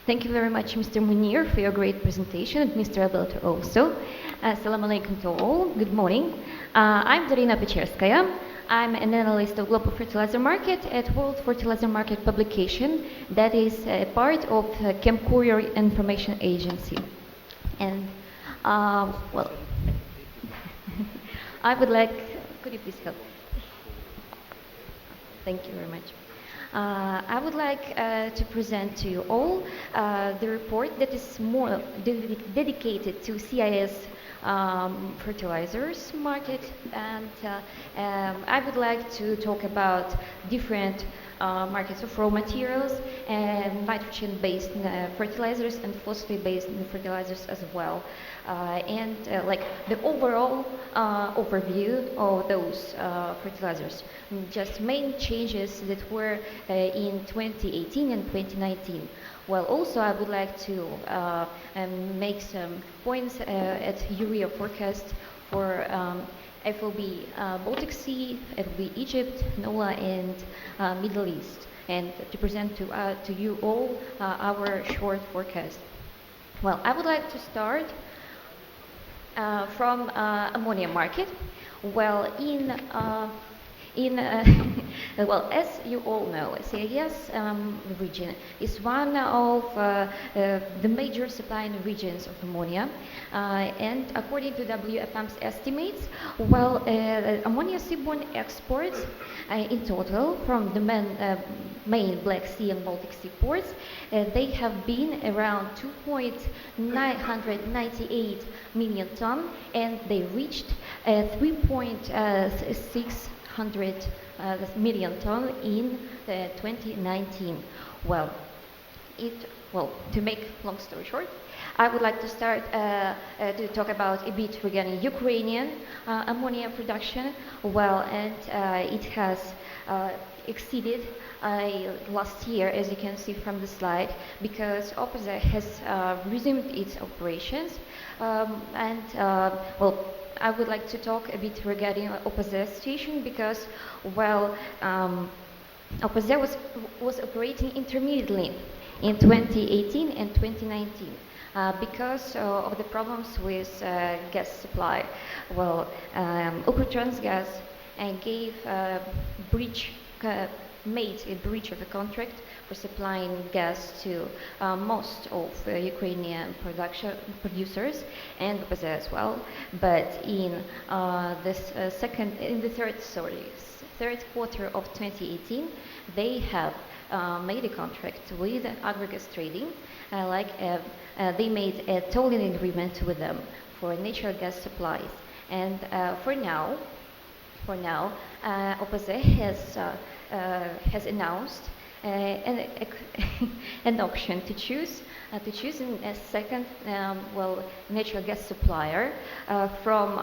Thank you very much, Mr. Munir, for your great presentation, and Mr. Alberto also. Assalamu alaikum to all. Good morning. I'm Daryna Pecherska. I'm an analyst of global fertilizer market at World Fertilizer Market publication that is a part of ChemCourier Information Agency. And, well, I would like, could you please help? Thank you very much. I would like to present to you all the report that is more dedicated to CIS fertilizers market, and I would like to talk about different markets of raw materials and nitrogen-based fertilizers and phosphate-based fertilizers as well, and like the overall overview of those fertilizers. Just main changes that were in 2018 and 2019. Well, also I would like to make some points at urea forecast for FOB Baltic Sea, FOB Egypt, NOLA, and Middle East, and to present to you all our short forecast. Well, I would like to start from ammonia market. Well, well, as you all know, CIS region is one of the major supplying regions of ammonia, and according to WFM's estimates, well, ammonia seaborne exports in total from the main Black Sea and Baltic Sea ports, they have been around 2.998 million ton, and they reached 3.6 million ton in 2019. Well, to make long story short, I would like to start to talk about a bit regarding Ukrainian ammonia production. Well, and it has exceeded last year, as you can see from the slide, because OPEC has resumed its operations, and well, I would like to talk a bit regarding OPEC situation because, well, OPEC was operating intermittently in 2018 and 2019 because of the problems with gas supply. Well, Ukrotransgaz made a breach of the contract for supplying gas to most of Ukrainian producers and OPEC as well. But in the third quarter of 2018, they have made a contract with Agrigas Trading, they made a tolling agreement with them for natural gas supplies. And for now, OPEC has announced an option to choose a second natural gas supplier from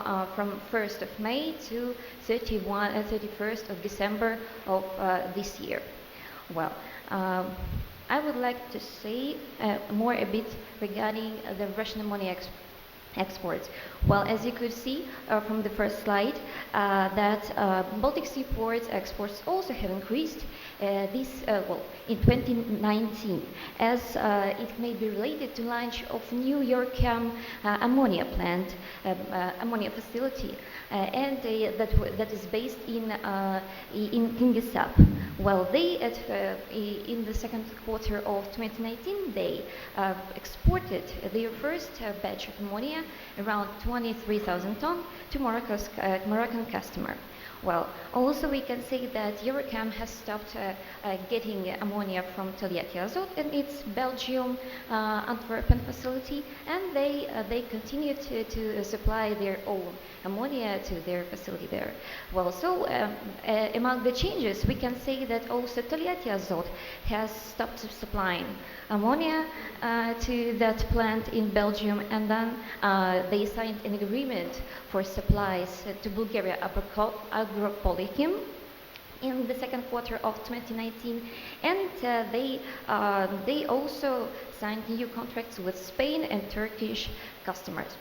1st of May to 31st of December of this year. Well, I would like to say more a bit regarding the Russian ammonia exports. Well, as you could see from the first slide, that Baltic Sea ports exports also have increased in 2019, as it may be related to launch of New York ammonia plant, ammonia facility, and that is based in Kingisepp. Well, in the second quarter of 2019, they exported their first batch of ammonia, around 23,000 tons, to Moroccan customer. Well, also we can say that Eurochem has stopped getting ammonia from Togliatti Azot and its Belgium Antwerpen facility, and they continue to supply their own ammonia to their facility there. Well, so among the changes, we can say that also Togliatti Azot has stopped supplying ammonia to that plant in Belgium, and then they signed an agreement for supplies to Bulgaria Agropolychem in the second quarter of 2019, and they also signed new contracts with Spain and Turkish customers.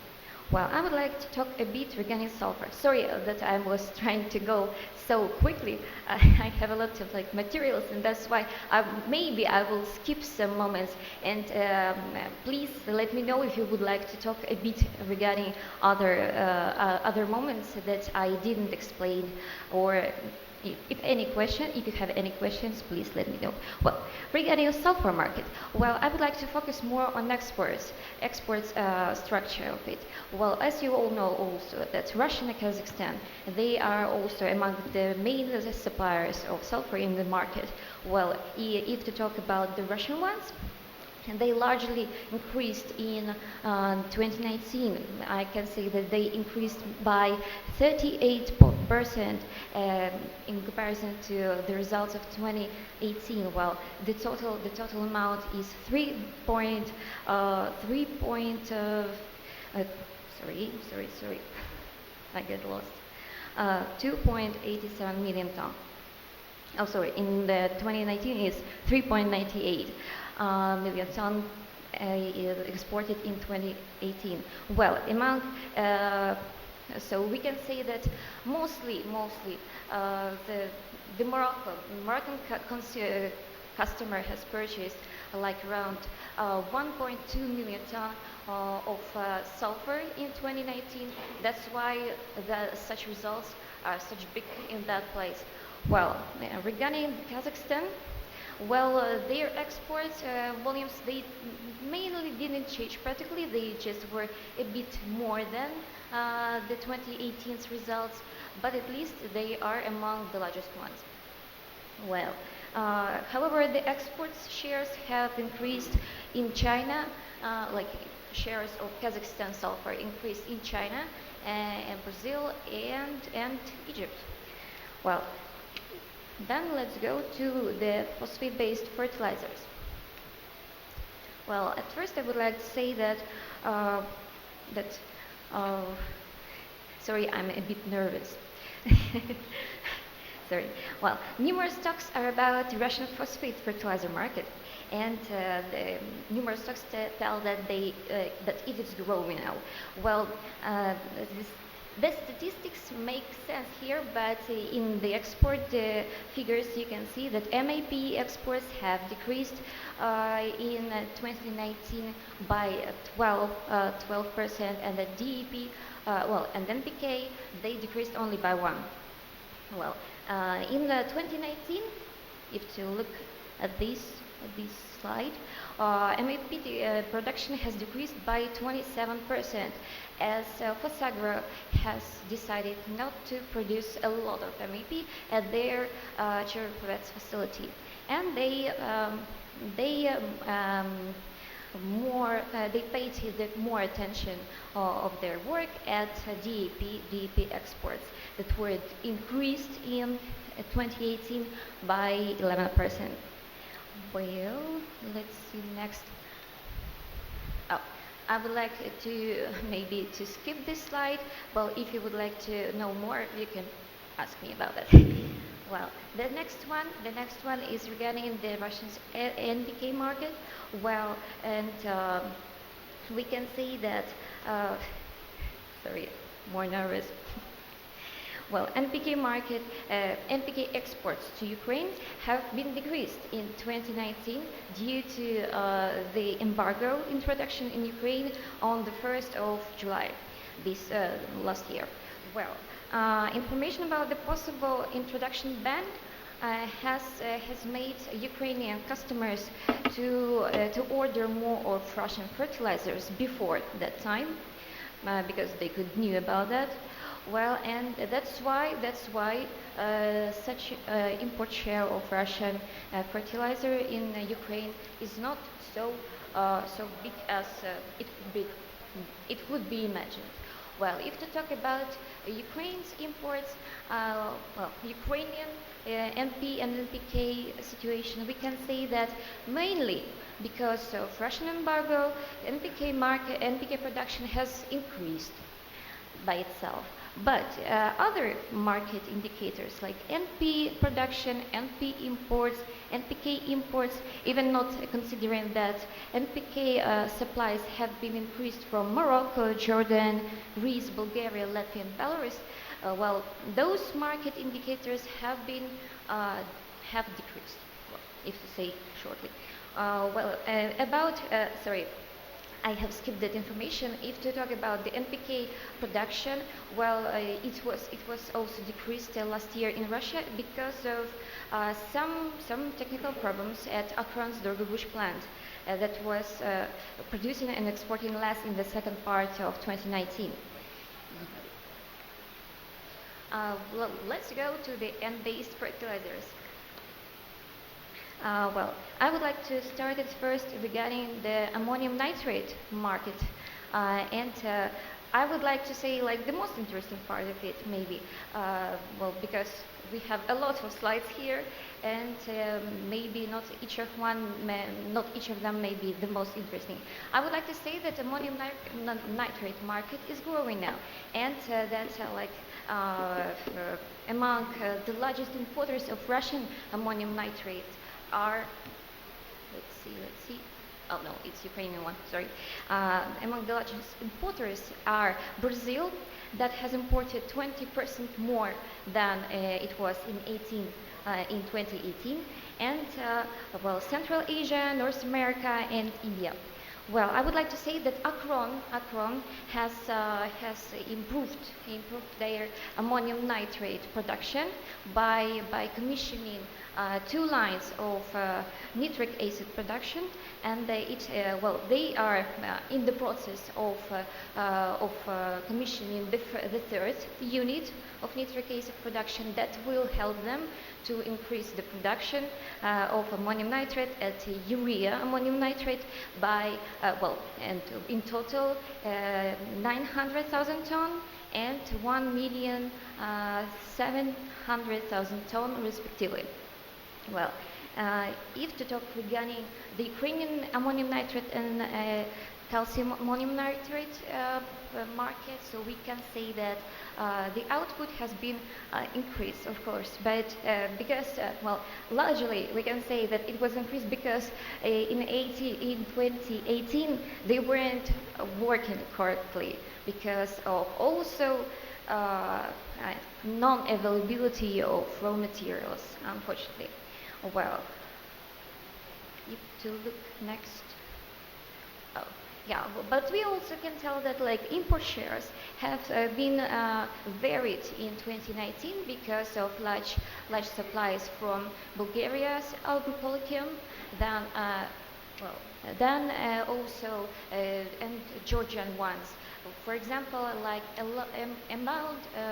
Well, I would like to talk a bit regarding sulfur. Sorry that I was trying to go so quickly. I have a lot of materials, and that's why maybe I will skip some moments. And please let me know if you would like to talk a bit regarding other moments that I didn't explain, or if you have any questions, please let me know. Well, regarding the sulfur market, well, I would like to focus more on exports structure of it. Well, as you all know also that Russia and Kazakhstan, they are also among the main suppliers of sulfur in the market. Well, if to talk about the Russian ones, and they largely increased in 2019. I can say that they increased by 38% in comparison to the results of 2018. Well, the total amount is 3.3 I get lost. 2.87 million ton. Oh, sorry, in the 2019 is 3.98 million ton exported in 2018. Well, so we can say that mostly the Moroccan customer has purchased around 1.2 million ton of sulfur in 2019. That's why such results are such big in that place. Well, regarding Kazakhstan, well, their export volumes, they mainly didn't change practically. They just were a bit more than the 2018's results, but at least they are among the largest ones. Well, however, the exports shares have increased in China, shares of Kazakhstan sulfur increased in China and Brazil and Egypt. Well, then let's go to the phosphate-based fertilizers. Well, at first I would like to say that sorry, I'm a bit nervous. Sorry. Well, numerous talks are about the Russian phosphate fertilizer market, and the numerous talks tell that that it is growing now. Well, the statistics make sense here, but in the export figures you can see that MAP exports have decreased in 2019 by 12%, and the DEP, and NPK, they decreased only by 1%. Well, in 2019, if you look at this slide, MAP production has decreased by 27%, as Fosagro has decided not to produce a lot of MAP at their Chernobyl facility, and they paid more attention of their work at DEP exports that were increased in 2018 by 11%. Well, let's see next. Oh, I would like to maybe to skip this slide. Well, if you would like to know more, you can ask me about that. Well, the next one is regarding the Russian NPK market. Well, and we can say that, sorry, more nervous. Well, NPK market, NPK exports to Ukraine have been decreased in 2019 due to the embargo introduction in Ukraine on the 1st of July, this last year. Well, information about the possible introduction ban has made Ukrainian customers to order more of Russian fertilizers before that time, because they knew about that. Well, and that's why such import share of Russian fertilizer in Ukraine is not so big as it would be imagined. Well, if to talk about Ukraine's imports, Ukrainian NP and NPK situation, we can say that mainly because of Russian embargo, NPK production has increased by itself. But other market indicators like NP production, NP imports, NPK imports, even not considering that NPK supplies have been increased from Morocco, Jordan, Greece, Bulgaria, Latvia, and Belarus, well, those market indicators have decreased, well, if to say shortly. Sorry, I have skipped that information. If to talk about the NPK production, well, it was also decreased last year in Russia because of some technical problems at Akron's Dorgobush plant that was producing and exporting less in the second part of 2019. Well, let's go to the N-based fertilizers. Well, I would like to start it first regarding the ammonium nitrate market. And I would like to say like the most interesting part of it maybe, well, because we have a lot of slides here and maybe not each of them may be the most interesting. I would like to say that ammonium nitrate market is growing now, and that's among the largest importers of Russian ammonium nitrate are, let's see, oh no, it's Ukrainian one, sorry. Among the largest importers are Brazil, that has imported 20% more than it was in 2018, and well, Central Asia, North America, and India. Well, I would like to say that Akron has improved their ammonium nitrate production by commissioning 2 lines of nitric acid production, and they are in the process of commissioning the third unit of nitric acid production that will help them to increase the production of ammonium nitrate at urea ammonium nitrate by and in total 900,000 ton and 1,700,000 ton respectively. Well, if to talk regarding the Ukrainian ammonium nitrate and calcium ammonium nitrate market, so we can say that the output has been increased, of course, but because, largely we can say that it was increased because in 2018 they weren't working correctly because of also non-availability of raw materials, unfortunately. Well, if to look next. Oh, yeah, but we also can tell that like import shares have been varied in 2019 because of large supplies from Bulgaria's Algopolychem, then also and Georgian ones. For example, like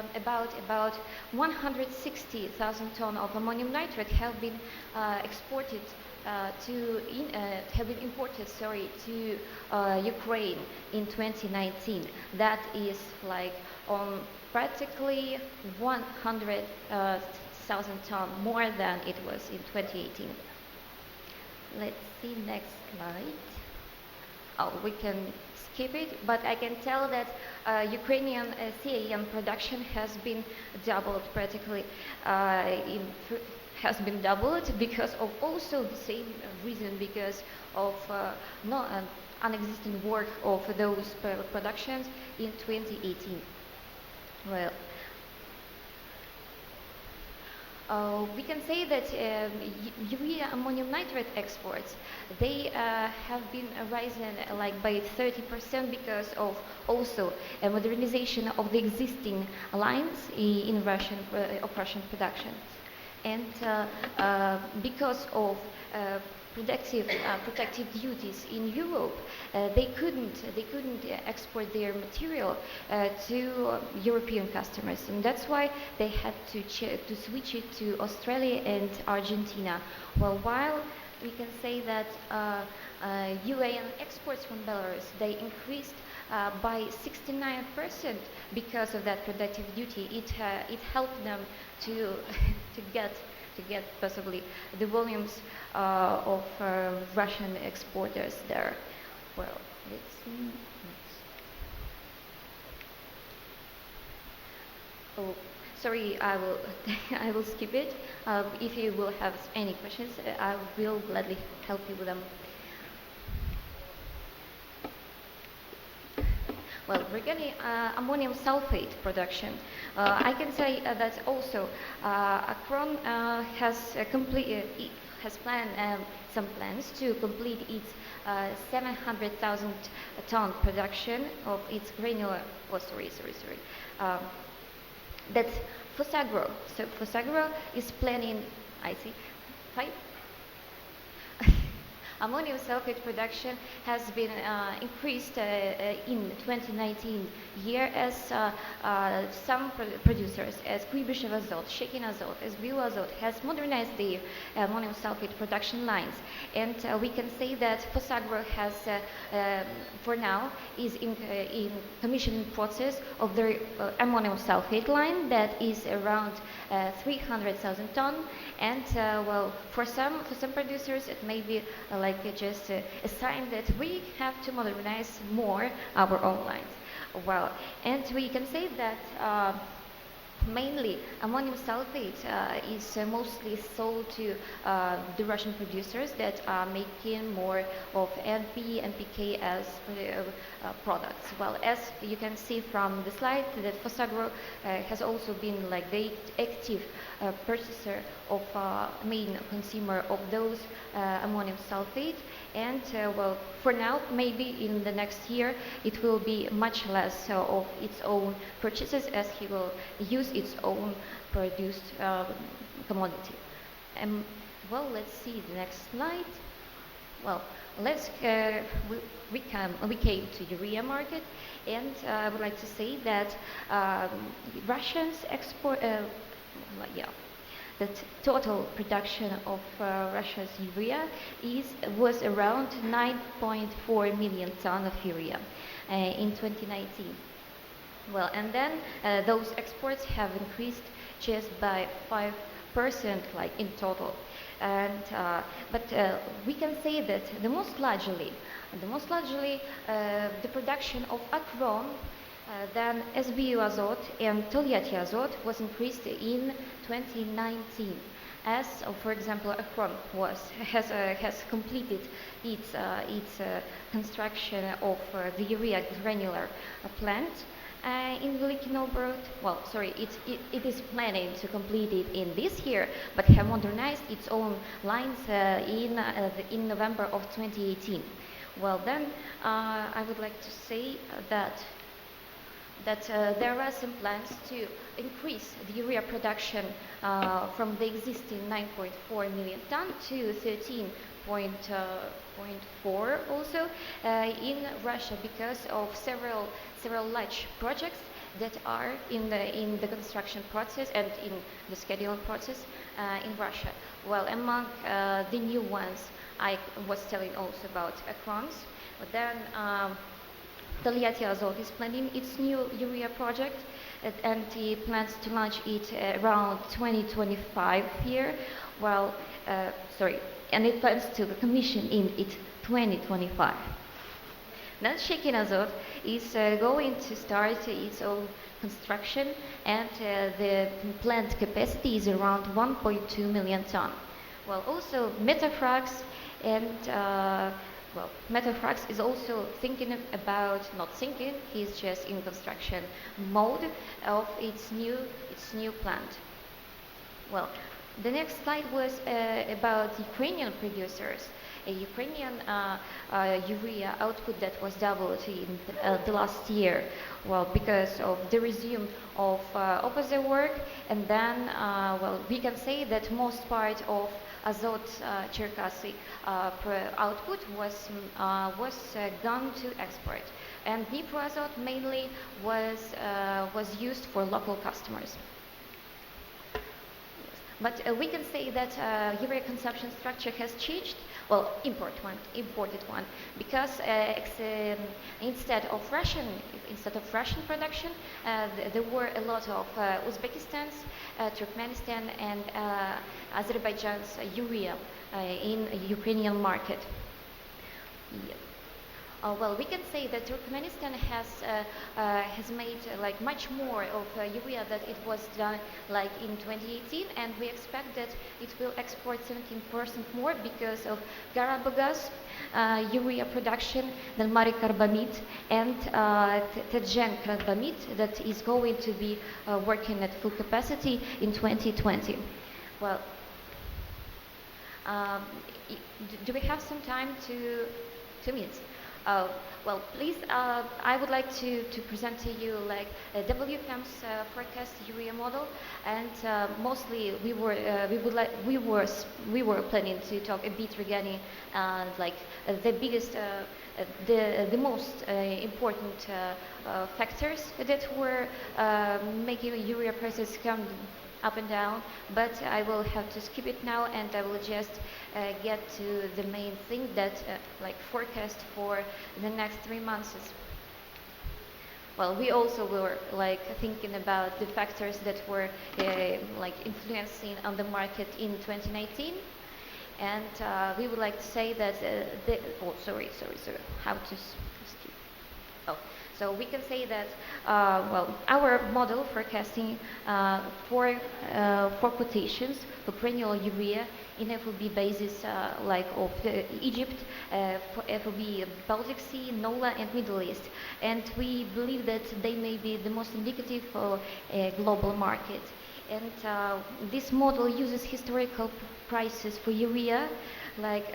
about 160,000 ton of ammonium nitrate have been imported to Ukraine in 2019. That is like on practically 100,000 ton more than it was in 2018. Let's see next slide. Oh, we can skip it, but I can tell that Ukrainian CIS production has been doubled practically. Has been doubled because of also the same reason, because of unexistent work of those productions in 2018. Well, we can say that urea ammonium nitrate exports, they have been rising like by 30% because of also a modernization of the existing lines in Russian production, and because of protective duties in Europe, they couldn't export their material to European customers, and that's why they had to switch it to Australia and Argentina. Well, while we can say that UAN exports from Belarus, they increased by 69% because of that protective duty. It helped them to get possibly the volumes of Russian exporters there. Well, let's see. Oh, sorry, I will I will skip it. If you will have any questions, I will gladly help you with them. Well, regarding ammonium sulfate production, I can say that also Akron has planned some plans to complete its 700,000 ton production of its granular. Oh, sorry. Um, that's Fosagro. So Fosagro is planning. I see. Five. Ammonium sulfate production has been increased in 2019 year as some producers, as Kuibysh Azot, Shekin Azot, as Bio Azot, has modernized their ammonium sulfate production lines. And we can say that Fosagro has, for now, is in commissioning process of their ammonium sulfate line that is around 300,000 ton. And well, for some producers, it may be like just a sign that we have to modernize more our own lines. Well, and we can say that mainly ammonium sulfate is mostly sold to the Russian producers that are making more of NP, NPK as products. Well, as you can see from the slide, that Fosagro has also been like the active purchaser of main consumer of those ammonium sulfate. And well, for now, maybe in the next year, it will be much less of its own purchases as he will use its own produced commodity. Well, let's see the next slide. Well, let's we came to urea market, and I would like to say that Russians export. Yeah, the total production of Russia's urea was around 9.4 million ton of urea in 2019. Well, and then those exports have increased just by 5%, like in total. And but we can say that the most largely the production of Akron then SBU Azot and Tolyatti Azot was increased in 2019. As, for example, Akron has completed its construction of the urea granular plant in Veliki Novgorod. Well, sorry, it is planning to complete it in this year, but have modernized its own lines in November of 2018. Well, then I would like to say that there are some plans to increase the urea production from the existing 9.4 million ton to 13.4 also in Russia because of several large projects that are in the construction process and in the scheduling process in Russia. Well, among the new ones, I was telling also about Akron's, but then Tolyatti Azot is planning its new urea project, and he plans to launch it around 2025 here. Well, sorry, and it plans to commission in it 2025. Then Shekin Azot is going to start its own construction, and the plant capacity is around 1.2 million ton. Well, also Metafrax and well, Metafrax is also thinking about, not thinking, he's just in construction mode of its new plant. Well, the next slide was about Ukrainian producers. A Ukrainian urea output that was doubled in the last year. Well, because of the resume of opposite work, and then, well, we can say that most part of Azot Cherkasy output was gone to export, and Dnipro Azot mainly was used for local customers. But we can say that urea consumption structure has changed. Well, imported one, because instead of Russian production, there were a lot of Uzbekistan's, Turkmenistan, and Azerbaijan's urea in Ukrainian market. Yeah. Well, we can say that Turkmenistan has made like much more of urea that it was done like in 2018, and we expect that it will export 17% more because of Garabogaz, urea production, then Maricarbamid, and Tedjen Carbamid that is going to be working at full capacity in 2020. Well, um, do we have some time to 2 minutes? Uh, well, please, I would like to present to you like WFM's forecast urea model, and mostly we were planning to talk a bit regarding like the biggest, the most important factors that were making urea prices come up and down, but I will have to skip it now, and I will just get to the main thing that like forecast for the next 3 months. Well, we also were like thinking about the factors that were like influencing on the market in 2019, and we would like to say that oh, sorry, how to skip. Oh, so we can say that well, our model forecasting for quotations for perennial urea in FOB basis like of Egypt, for FOB Baltic Sea, NOLA, and Middle East, and we believe that they may be the most indicative for a global market. And this model uses historical prices for urea, like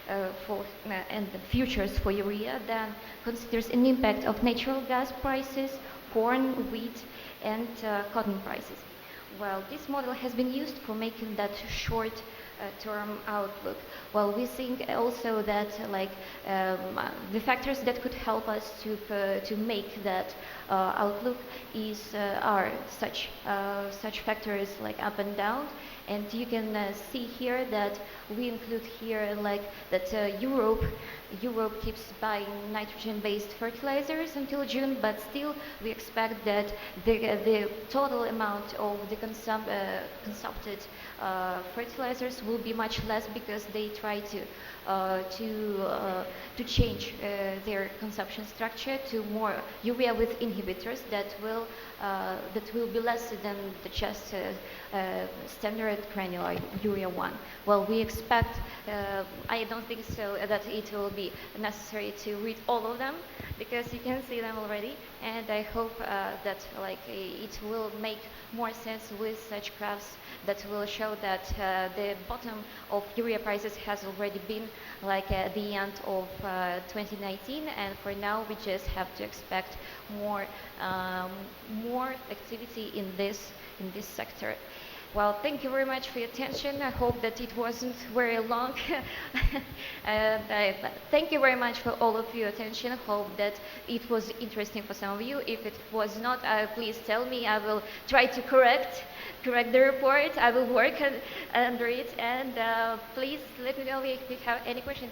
and the futures for urea, then considers an impact of natural gas prices, corn, wheat, and cotton prices. Well, this model has been used for making that short term outlook. Well, we think also that like the factors that could help us to make that outlook are such factors like up and down, and you can see here that we include here like that Europe keeps buying nitrogen-based fertilizers until June, but still we expect that the total amount of the consumpted fertilizers will be much less because they try to change their consumption structure to more urea with inhibitors that will be less than the just standard granular urea one. Well, we expect, I don't think so that it will be necessary to read all of them because you can see them already, and I hope that like it will make more sense with such graphs that will show that the bottom of urea prices has already been like at the end of 2019, and for now we just have to expect more activity in this sector. Well, thank you very much for your attention. I hope that it wasn't very long. And thank you very much for all of your attention. Hope that it was interesting for some of you. If it was not, please tell me. I will try to correct the report. I will work under it. And please let me know if you have any questions.